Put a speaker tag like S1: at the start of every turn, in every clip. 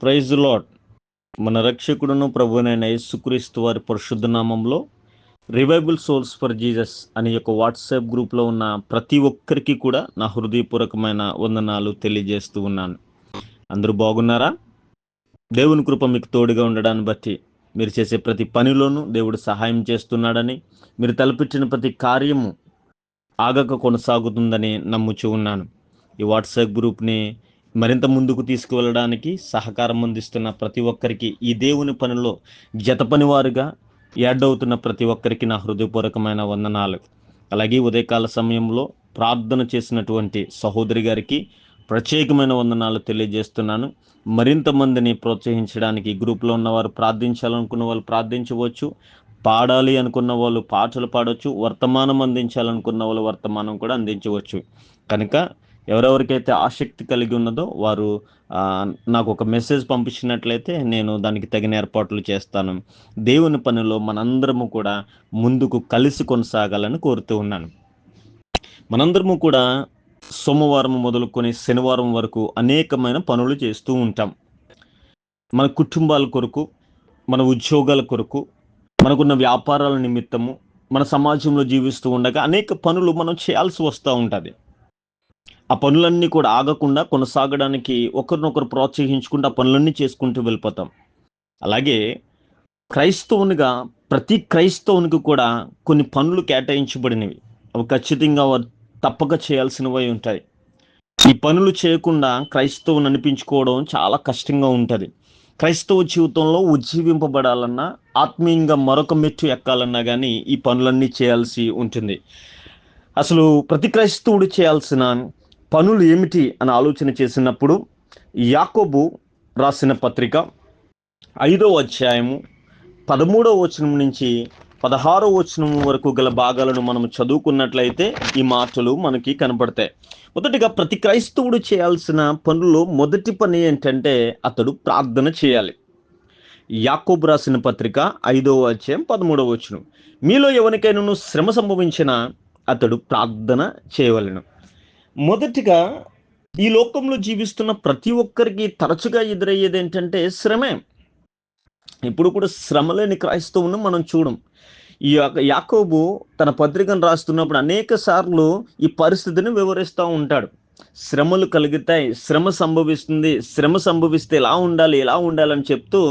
S1: Praise the lord. మన రక్షకుడును ప్రభువైన యేసుక్రీస్తు వారి పరిశుద్ధ నామంలో రివైబుల్ సోల్స్ ఫర్ జీసస్ అనే యొక్క వాట్సాప్ గ్రూప్లో ఉన్న ప్రతి ఒక్కరికి కూడా నా హృదయపూర్వకమైన వందనాలు తెలియజేస్తూ ఉన్నాను. అందరూ బాగున్నారా? దేవుని కృప మీకు తోడుగా ఉండడాన్ని బట్టి, మీరు చేసే ప్రతి పనిలోనూ దేవుడు సహాయం చేస్తున్నాడని, మీరు తలపెట్టిన ప్రతి కార్యము ఆగక కొనసాగుతుందని నమ్ముచూ ఉన్నాను. ఈ వాట్సాప్ గ్రూప్ని మరింత ముందుకు తీసుకువెళ్ళడానికి సహకారం అందిస్తున్న ప్రతి ఒక్కరికి, ఈ దేవుని పనిలో జత పనివారుగా యాడ్ అవుతున్న ప్రతి ఒక్కరికి నా హృదయపూర్వకమైన వందనాలు. అలాగే ఉదయకాల సమయంలో ప్రార్థన చేసినటువంటి సహోదరి గారికి ప్రత్యేకమైన వందనాలు తెలియజేస్తున్నాను. మరింత మందిని ప్రోత్సహించడానికి గ్రూప్లో ఉన్నవారు ప్రార్థించాలనుకున్న వాళ్ళు ప్రార్థించవచ్చు, పాడాలి అనుకున్న వాళ్ళు పాటలు పాడవచ్చు, వర్తమానం అందించాలనుకున్న వాళ్ళు వర్తమానం కూడా అందించవచ్చు. కనుక ఎవరెవరికైతే ఆసక్తి కలిగి ఉన్నదో వారు నాకు ఒక మెసేజ్ పంపించినట్లయితే నేను దానికి తగిన ఏర్పాట్లు చేస్తాను. దేవుని పనిలో మనందరము కూడా ముందుకు కలిసి కొనసాగాలని కోరుతూ ఉన్నాను. మనందరము కూడా సోమవారం మొదలుకొని శనివారం వరకు అనేకమైన పనులు చేస్తూ ఉంటాం. మన కుటుంబాల కొరకు, మన ఉద్యోగాల కొరకు, మనకున్న వ్యాపారాల నిమిత్తము, మన సమాజంలో జీవిస్తూ ఉండగా అనేక పనులు మనం చేయాల్సి వస్తూ ఉంటుంది. ఆ పనులన్నీ కూడా ఆగకుండా కొనసాగడానికి ఒకరినొకరు ప్రోత్సహించుకుంటూ ఆ పనులన్నీ చేసుకుంటూ వెళ్ళిపోతాం. అలాగే క్రైస్తవునిగా ప్రతి క్రైస్తవునికి కూడా కొన్ని పనులు కేటాయించబడినవి. అవి ఖచ్చితంగా తప్పక చేయాల్సినవి ఉంటాయి. ఈ పనులు చేయకుండా క్రైస్తవుని అనిపించుకోవడం చాలా కష్టంగా ఉంటుంది. క్రైస్తవ జీవితంలో ఉజ్జీవింపబడాలన్నా, ఆత్మీయంగా మరొక మెట్టు ఎక్కాలన్నా కానీ ఈ పనులన్నీ చేయాల్సి ఉంటుంది. అసలు ప్రతి క్రైస్తవుడు చేయాల్సిన పనులు ఏమిటి అని ఆలోచన చేసినప్పుడు యాకోబు రాసిన పత్రిక 5వ అధ్యాయము 13వ వచనం నుంచి 16వ వచనం వరకు గల భాగాలను మనం చదువుకున్నట్లయితే ఈ మాటలు మనకి కనబడతాయి. మొదటిగా ప్రతి క్రైస్తవుడు చేయాల్సిన పనుల్లో మొదటి పని ఏంటంటే అతడు ప్రార్థన చేయాలి. యాకోబు రాసిన పత్రిక 5వ అధ్యాయం 13వ వచనం, మీలో ఎవరికైనా శ్రమ సంభవించినా అతడు ప్రార్థన చేయవలెను. మొదటిగా ఈ లోకంలో జీవిస్తున్న ప్రతి ఒక్కరికి తరచుగా ఎదురయ్యేది ఏంటంటే శ్రమే. ఇప్పుడు కూడా శ్రమ లేని క్రైస్తవుని మనం చూడం. ఈ యాకోబు తన పత్రికను రాస్తున్నప్పుడు అనేక సార్లు ఈ పరిస్థితిని వివరిస్తూ ఉంటాడు. శ్రమలు కలుగుతాయి, శ్రమ సంభవిస్తుంది, శ్రమ సంభవిస్తే ఎలా ఉండాలని చెప్తూ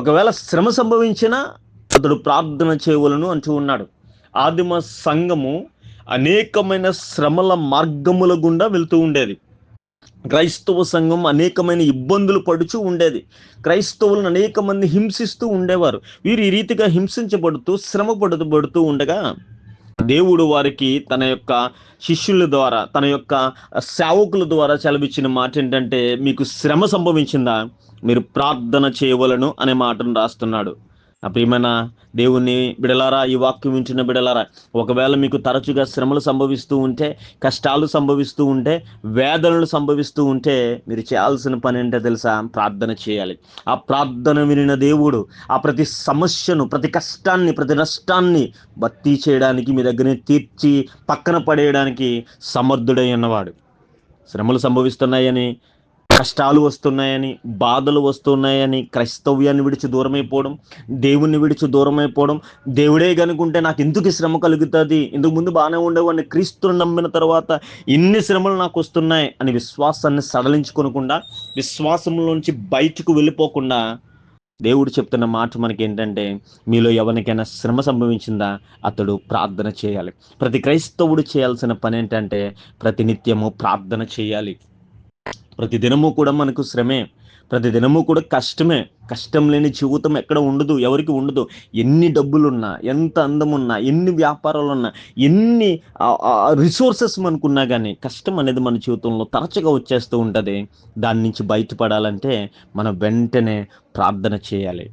S1: ఒకవేళ శ్రమ సంభవించినా అతడు ప్రార్థన చేయవలను అంటూ ఉన్నాడు. ఆదిమ సంఘము అనేకమైన శ్రమల మార్గముల గుండా వెళ్తూ ఉండేది. క్రైస్తవ సంఘం అనేకమైన ఇబ్బందులు పడుచూ ఉండేది. క్రైస్తవులను అనేక మంది హింసిస్తూ ఉండేవారు. వీరు ఈ రీతిగా హింసించబడుతూ శ్రమ పడుతూ ఉండగా దేవుడు వారికి తన యొక్క శిష్యుల ద్వారా, తన యొక్క సేవకుల ద్వారా సెలవిచ్చిన మాట ఏంటంటే, మీకు శ్రమ సంభవించిందా, మీరు ప్రార్థన చేయవలను అనే మాటను రాస్తున్నాడు. నా ప్రియమైన దేవుని బిడలారా, ఈ వాక్యం వింటున్న బిడలారా, ఒకవేళ మీకు తరచుగా శ్రమలు సంభవిస్తూ ఉంటే, కష్టాలు సంభవిస్తూ ఉంటే, వేదనలు సంభవిస్తూ ఉంటే మీరు చేయాల్సిన పని ఏంటో తెలుసా? ప్రార్థన చేయాలి. ఆ ప్రార్థన వినిన దేవుడు ఆ ప్రతి సమస్యను, ప్రతి కష్టాన్ని, ప్రతి నష్టాన్ని భర్తీ చేయడానికి, మీ దగ్గర తీర్చి పక్కన పడేయడానికి సమర్థుడై ఉన్నవాడు. శ్రమలు సంభవిస్తున్నాయని, కష్టాలు వస్తున్నాయని, బాధలు వస్తున్నాయని క్రైస్తవ్యాన్ని విడిచి దూరమైపోవడం, దేవుణ్ణి విడిచి దూరమైపోవడం, దేవుడే కనుకుంటే నాకు ఎందుకు శ్రమ కలుగుతుంది, ఇంతకు ముందు బాగానే ఉండేవాడిని, క్రీస్తుని నమ్మిన తర్వాత ఇన్ని శ్రమలు నాకు వస్తున్నాయి అని విశ్వాసాన్ని సడలించుకోకుండా, విశ్వాసంలోంచి బయటకు వెళ్ళిపోకుండా దేవుడు చెప్తున్న మాట మనకి ఏంటంటే, మీలో ఎవరికైనా శ్రమ సంభవించిందా అతడు ప్రార్థన చేయాలి. ప్రతి క్రైస్తవుడు చేయాల్సిన పని ఏంటంటే ప్రతినిత్యము ప్రార్థన చేయాలి. ప్రతి దినము కూడా మనకు శ్రమే, ప్రతి దినము కూడా కష్టమే. కష్టం లేని జీవితం ఎక్కడ ఉండదు, ఎవరికి ఉండదు. ఎన్ని డబ్బులున్నా, ఎంత అందమున్నా, ఎన్ని వ్యాపారాలున్నా, ఎన్ని రిసోర్సెస్ మనకున్నా కానీ కష్టం అనేది మన జీవితంలో తరచుగా వచ్చేస్తూ ఉంటుంది. దాని నుంచి బయటపడాలంటే మనం వెంటనే ప్రార్థన చేయాలి.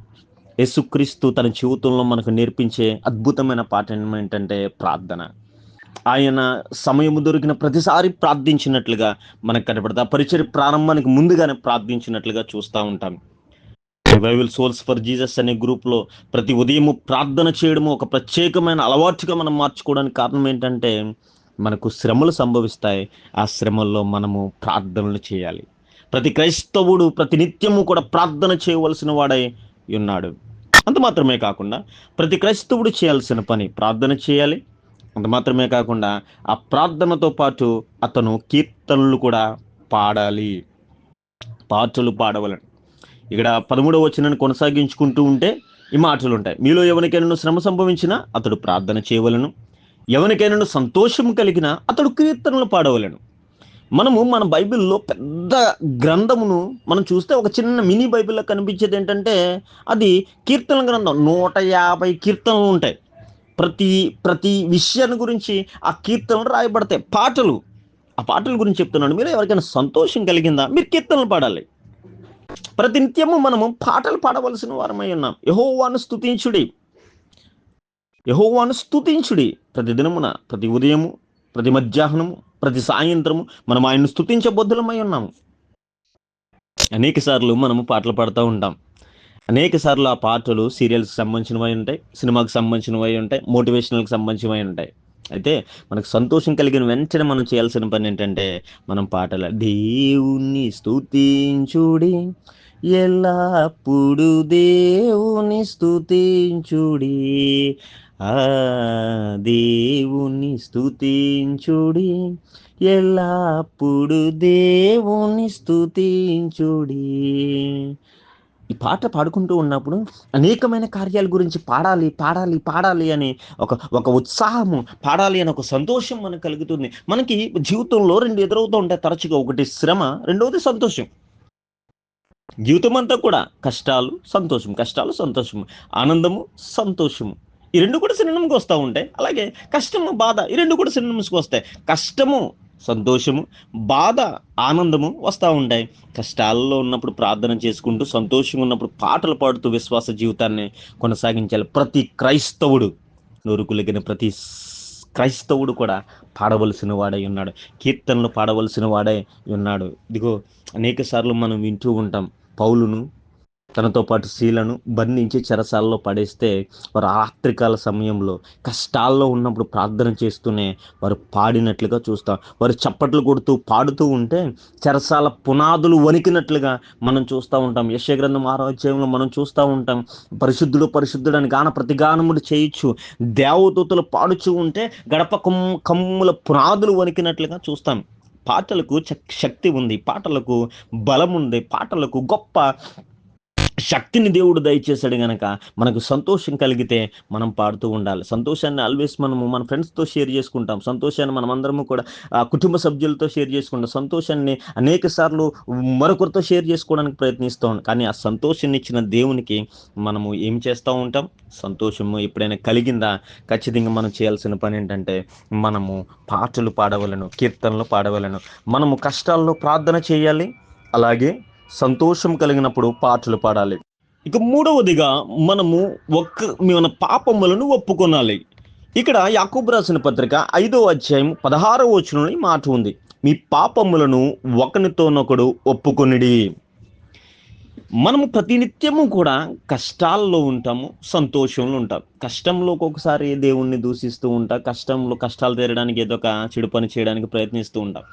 S1: యేసుక్రీస్తు తన జీవితంలో మనకు నేర్పించే అద్భుతమైన పాఠం ఏంటంటే ప్రార్థన. ఆయన సమయము దొరికిన ప్రతిసారి ప్రార్థించినట్లుగా మనకు కనబడుతుంది. ఆ పరిచర్య ప్రారంభానికి ముందుగానే ప్రార్థించినట్లుగా చూస్తూ ఉంటాం. రివైబుల్ సోల్స్ ఫర్ జీసస్ అనే గ్రూప్లో ప్రతి ఉదయము ప్రార్థన చేయడము ఒక ప్రత్యేకమైన అలవాటుగా మనం మార్చుకోవడానికి కారణం ఏంటంటే, మనకు శ్రమలు సంభవిస్తాయి, ఆ శ్రమల్లో మనము ప్రార్థనలు చేయాలి. ప్రతి క్రైస్తవుడు ప్రతి నిత్యము కూడా ప్రార్థన చేయవలసిన వాడై ఉన్నాడు. అంత మాత్రమే కాకుండా ప్రతి క్రైస్తవుడు చేయాల్సిన పని ప్రార్థన చేయాలి. అంత మాత్రమే కాకుండా ఆ ప్రార్థనతో పాటు అతను కీర్తనలు కూడా పాడాలి, పాటలు పాడవలను. ఇక్కడ 13వ వచనాన్ని కొనసాగించుకుంటూ ఉంటే ఈ మాటలు ఉంటాయి. మీలో ఎవరికైనా శ్రమ సంభవించినా అతడు ప్రార్థన చేయవలను, ఎవరికైనా సంతోషం కలిగినా అతడు కీర్తనలు పాడవలను. మనము మన బైబిల్లో పెద్ద గ్రంథమును మనం చూస్తే ఒక చిన్న మినీ బైబిల్లో కనిపించేది ఏంటంటే అది కీర్తన గ్రంథం. 150 కీర్తనలు ఉంటాయి. ప్రతి ప్రతి విషయాన్ని గురించి ఆ కీర్తనలు రాయబడతాయి. పాటలు, ఆ పాటల గురించి చెప్తున్నాను. మీరు ఎవరికైనా సంతోషం కలిగిందా, మీరు కీర్తనలు పాడాలి. ప్రతి నిత్యము మనము పాటలు పాడవలసిన వారమై ఉన్నాం. యెహోవాను స్తుతించుడి, యెహోవాను స్తుతించుడి. ప్రతి దినమున, ప్రతి ఉదయము, ప్రతి మధ్యాహ్నము, ప్రతి సాయంత్రము మనం ఆయన్ను స్తుతించబద్ధులమై ఉన్నాము. అనేక సార్లు మనము పాటలు పాడుతూ ఉంటాం. అనేక సార్లు ఆ పాటలు సీరియల్స్కి సంబంధించినవి ఉంటాయి, సినిమాకి సంబంధించినవి ఉంటాయి, మోటివేషనల్కి సంబంధించినవి ఉంటాయి. అయితే మనకు సంతోషం కలిగిన వెంటనే మనం చేయాల్సిన పని ఏంటంటే మనం పాటలు దేవుని స్తుతించుడి, ఎల్లప్పుడు దేవుని స్తుతించుడి, ఆ దేవుని స్తుతించుడి, ఎల్లప్పుడు దేవుని స్తుతించుడి. ఈ పాట పాడుకుంటూ ఉన్నప్పుడు అనేకమైన కార్యాల గురించి పాడాలి పాడాలి పాడాలి అని ఒక ఒక ఉత్సాహము, పాడాలి అని ఒక సంతోషం మనకు కలుగుతుంది. మనకి జీవితంలో రెండు ఎదురవుతూ ఉంటాయి తరచుగా. ఒకటి శ్రమ, రెండవది సంతోషం. జీవితం అంతా కూడా కష్టాలు సంతోషం, కష్టాలు సంతోషము, ఆనందము సంతోషము, ఈ రెండు కూడా సినిమకి వస్తూ ఉంటాయి. అలాగే కష్టము బాధ, ఈ రెండు కూడా సినిమస్కి వస్తాయి. కష్టము సంతోషము, బాధ ఆనందము వస్తూ ఉంటాయి. కష్టాల్లో ఉన్నప్పుడు ప్రార్థన చేసుకుంటూ, సంతోషంగా ఉన్నప్పుడు పాటలు పాడుతూ విశ్వాస జీవితాన్ని కొనసాగించాలి. ప్రతి క్రైస్తవుడు, నోరుకులిగిన ప్రతి క్రైస్తవుడు కూడా పాడవలసిన వాడై ఉన్నాడు, కీర్తనలు పాడవలసిన వాడై ఉన్నాడు. ఇదిగో అనేక సార్లు మనం వింటూ ఉంటాం, పౌలును తనతో పాటు శీలను బంధించి చెరసాలలో పడేస్తే వారు రాత్రికాల సమయంలో కష్టాల్లో ఉన్నప్పుడు ప్రార్థన చేస్తూనే వారు పాడినట్లుగా చూస్తాం. వారు చప్పట్లు కొడుతూ పాడుతూ ఉంటే చెరసాల పునాదులు వణికినట్లుగా మనం చూస్తూ ఉంటాం. యెషయా గ్రంథం 6వ అధ్యాయంలో మనం చూస్తూ ఉంటాం, పరిశుద్ధుడు పరిశుద్ధుడు అని గాన ప్రతిగానములు చేయొచ్చు, దేవదూతలు పాడుచూ ఉంటే గడప కమ్ముల పునాదులు వణికినట్లుగా చూస్తాం. పాటలకు శక్తి ఉంది, పాటలకు బలం ఉంది, పాటలకు గొప్ప శక్తిని దేవుడు దయచేశాడు గనక మనకు సంతోషం కలిగితే మనం పాడుతూ ఉండాలి. సంతోషాన్ని ఆల్వేస్ మనము మన ఫ్రెండ్స్తో షేర్ చేసుకుంటాం, సంతోషాన్ని మనమందరము కూడా కుటుంబ సభ్యులతో షేర్ చేసుకుంటాం, సంతోషాన్ని అనేక సార్లు మరొకరితో షేర్ చేసుకోవడానికి ప్రయత్నిస్తాం. కానీ ఆ సంతోషాన్ని ఇచ్చిన దేవునికి మనము ఏం చేస్తూ ఉంటాం? సంతోషము ఎప్పుడైనా కలిగిందా ఖచ్చితంగా మనం చేయాల్సిన పని ఏంటంటే మనము పాటలు పాడవలను, కీర్తనలు పాడవలను. మనము కష్టాల్లో ప్రార్థన చేయాలి, అలాగే సంతోషం కలిగినప్పుడు పాటలు పాడాలి. ఇక మూడవదిగా మనము మన పాపములను ఒప్పుకొనాలి. ఇక్కడ యాకోబు రాసిన పత్రిక 5వ అధ్యాయం 16వ వచనంలో ఈ మాట ఉంది, మీ పాపములను ఒకనితోనొకడు ఒప్పుకొనిడి. మనము ప్రతినిత్యము కూడా కష్టాల్లో ఉంటాము, సంతోషంలో ఉంటాం. కష్టంలో ఒక్కొక్కసారి దేవుణ్ణి దూషిస్తూ ఉంటాం, కష్టాలు తీరడానికి ఏదో ఒక చెడు పని చేయడానికి ప్రయత్నిస్తూ ఉంటాం.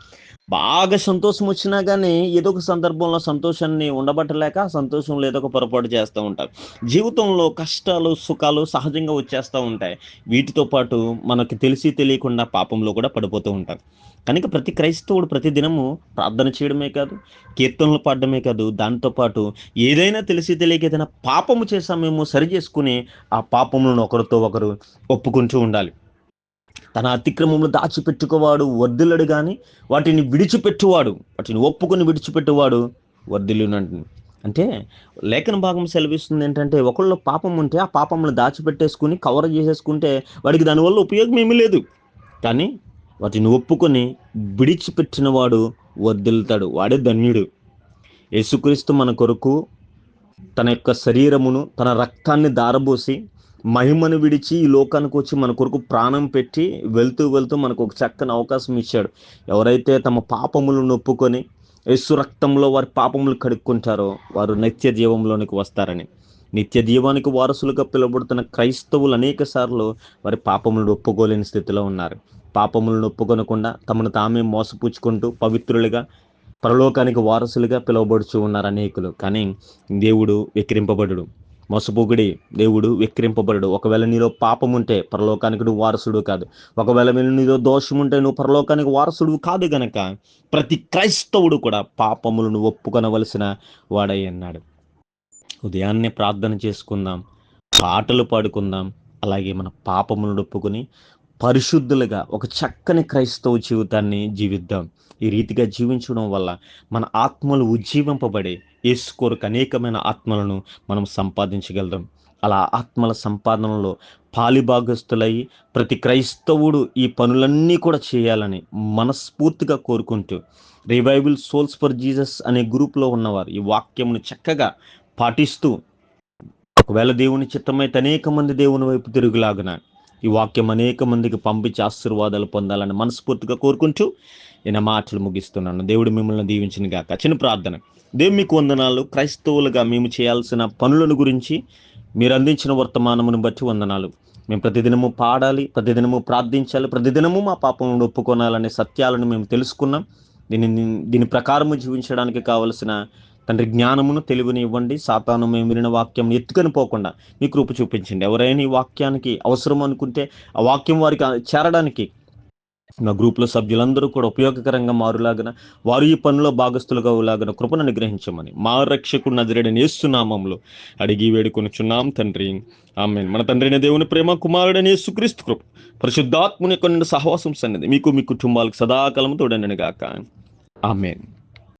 S1: బాగా సంతోషం వచ్చినా కానీ ఏదో ఒక సందర్భంలో సంతోషాన్ని ఉండబట్టలేక సంతోషంలో ఏదో ఒక పొరపాటు చేస్తూ ఉంటాం. జీవితంలో కష్టాలు సుఖాలు సహజంగా వచ్చేస్తూ ఉంటాయి. వీటితో పాటు మనకి తెలిసి తెలియకుండా పాపంలో కూడా పడిపోతూ ఉంటాం. కనుక ప్రతి క్రైస్తవుడు ప్రతి దినము ప్రార్థన చేయడమే కాదు, కీర్తనలు పాడడమే కాదు, దాంతోపాటు ఏదైనా తెలిసి తెలియక ఏదైనా పాపము చేసామేమో సరి చేసుకుని ఆ పాపములను ఒకరితో ఒకరు ఒప్పుకుంటూ ఉండాలి. తన అతిక్రమములు దాచిపెట్టుకోవాడు వర్ధిల్లడు, కానీ వాటిని ఒప్పుకొని విడిచిపెట్టువాడు వర్ధిల్లునంటు. అంటే లేఖన భాగం సెలవిస్తుంది ఏంటంటే, ఒకళ్ళు పాపం ఉంటే ఆ పాపములను దాచిపెట్టేసుకుని కవర్ చేసేసుకుంటే వాడికి దానివల్ల ఉపయోగం ఏమీ లేదు. కానీ వాటిని ఒప్పుకొని విడిచిపెట్టిన వాడు వర్ధిల్లుతాడు, వాడే ధన్యుడు. యేసుక్రీస్తు మన కొరకు తన యొక్క శరీరమును, తన రక్తాన్ని దారబోసి మహిమను విడిచి ఈ లోకానికి వచ్చి మన కొరకు ప్రాణం పెట్టి వెళ్తూ మనకు ఒక చక్కని అవకాశం ఇచ్చాడు. ఎవరైతే తమ పాపములను ఒప్పుకొని యేసు రక్తంలో వారి పాపములు కడుక్కుంటారో వారు నిత్య జీవంలోనికి వస్తారని. నిత్య జీవానికి వారసులుగా పిలువబడుతున్న క్రైస్తవులు అనేక సార్లు వారి పాపములను ఒప్పుకోలేని స్థితిలో ఉన్నారు. పాపములను ఒప్పుకొనకుండా తమను తామే మోసపుచ్చుకుంటూ పవిత్రులుగా పరలోకానికి వారసులుగా పిలువబడుచు ఉన్నారు అనేకులు. కానీ దేవుడు వెక్కిరింపబడుడు, మోసపోకుడి, దేవుడు వెక్కిరింపబడుడు. ఒకవేళ నీలో పాపం ఉంటే పరలోకానికి నువ్వు వారసుడు కాదు. ఒకవేళ నీలో దోషం ఉంటే నువ్వు పరలోకానికి వారసుడు కాదు గనక ప్రతి క్రైస్తవుడు కూడా పాపములను ఒప్పుకొనవలసిన వాడై అన్నాడు. ఉదయాన్నే ప్రార్థన చేసుకుందాం, పాటలు పాడుకుందాం, అలాగే మన పాపములను ఒప్పుకొని పరిశుద్ధులుగా ఒక చక్కని క్రైస్తవ జీవితాన్ని జీవిద్దాం. ఈ రీతిగా జీవించడం వల్ల మన ఆత్మలు ఉజ్జీవింపబడి యేసు కొరకు అనేకమైన ఆత్మలను మనం సంపాదించగలుగుతాం. అలా ఆత్మల సంపాదనలో పాలిభాగస్తులై ప్రతి క్రైస్తవుడు ఈ పనులన్నీ కూడా చేయాలని మనస్ఫూర్తిగా కోరుకుంటూ, రివైవల్ సోల్స్ ఫర్ జీసస్ అనే గ్రూప్లో ఉన్నవారు ఈ వాక్యమును చక్కగా పాటిస్తూ, ఒకవేళ దేవుని చిత్తమైతే అనేక మంది దేవుని వైపు తిరుగులాగున ఈ వాక్యం అనేక మందికి పంపించి ఆశీర్వాదాలు పొందాలని మనస్ఫూర్తిగా కోరుకుంటూ నేను మాటలు ముగిస్తున్నాను. దేవుడు మిమ్మల్ని దీవించిన గాక. చిన్న ప్రార్థన. దేవుడు మీకు వందనాలు. క్రైస్తవులుగా మేము చేయాల్సిన పనులను గురించి మీరు అందించిన వర్తమానమును బట్టి వందనాలు. మేము ప్రతిదినము పాడాలి, ప్రతిదినము ప్రార్థించాలి, ప్రతిదినము మా పాపమును ఒప్పుకోనాలనే సత్యాలను మేము తెలుసుకున్నాం. దీని ప్రకారము జీవించడానికి కావలసిన తండ్రి జ్ఞానమును తెలివిని ఇవ్వండి. సాతాను మేము వినిన వాక్యం ఎత్తుకొని పోకుండా మీ కృప చూపించండి. ఎవరైనా ఈ వాక్యానికి అవసరం అనుకుంటే ఆ వాక్యం వారికి చేరడానికి నా గ్రూప్లో సభ్యులందరూ కూడా ఉపయోగకరంగా మారులాగన, వారు ఈ పనిలో భాగస్థులుగా ఉలాగన కృపను అనుగ్రహించమని మా రక్షకుడు నజరేయుడైన యేసు నామములో అడిగి వేడుకొనుచున్నాం తండ్రి, ఆమేన్. మన తండ్రైన దేవుని ప్రేమ, కుమారుడైన యేసుక్రీస్తు కృప, పరిశుద్ధాత్మని యొక్క సహవాసం సన్నిధి మీకు మీ కుటుంబాలకు సదాకాలము తోడైనను గాక. ఆమేన్.